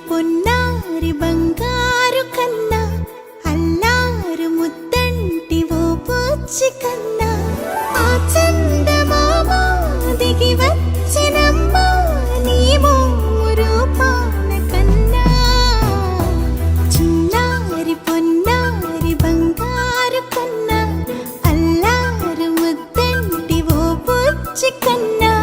పొన్నారి బంగారు కన్నా అల్లారు ముద్దంటి ఓ పూచి కన్నా ఆ చందమామ దిగి వచ్చినమ్మా నీ రూపాల కన్నా చిన్నారి పొన్నారి బంగారు కన్నా అల్లారు ముద్దంటి ఓ పూచి కన్నా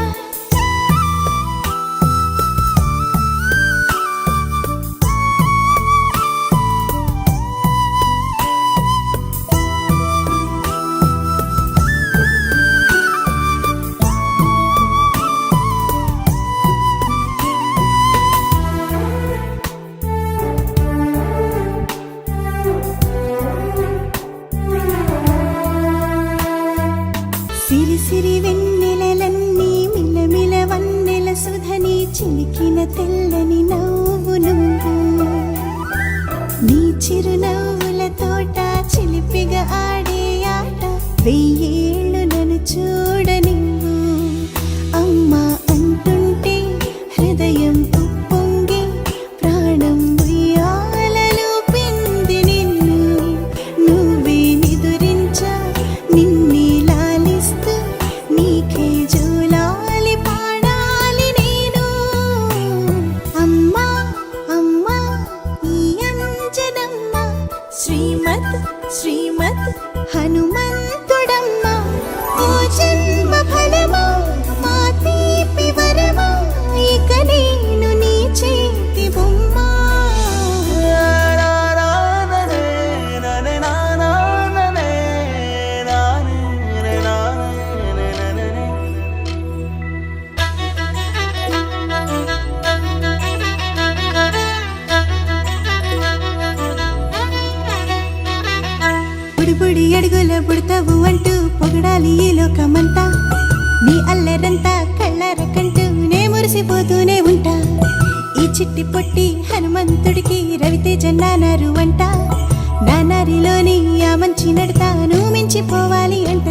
సిరి సిరి వెన్నెలలన్నీ మిలమిల వన్నెల సుధని చిలికిన తెల్లని నవ్వు నువ్వు నీ చిరునవ్వుల తోట చిలిపిగా ఆడే ఆట వెయ్యేళ్ళు నన్ను చూడ నువ్వు అమ్మా అంటుంటే హృదయం ఉప్పొంగి ప్రాణం ఉయ్యాలలో పింది నిన్ను నువ్వే నిదురించా నిన్నే నీకే జూలాలి పాడాలి నేను అమ్మా అమ్మా ఈ అంజనమ్మ శ్రీమత్ శ్రీమత్ హనుమంతుడమ్మ ఓ జన్మ ఫలమా మా తీపి వరమా ఇక నేను నీ చేతి బొమ్మ బుడి అడుగుల బుడతావు అంటూ పొగడాలి ఈ లోకమంతా నీ అల్లరంతా కళ్ళారకంటూ నే మురిసిపోతూనే ఉంటా ఈ చిట్టి పొట్టి హనుమంతుడికి రవితేజ నానారు అంట నానారిలోని ఆ మంచి నడతాను మించిపోవాలి అంట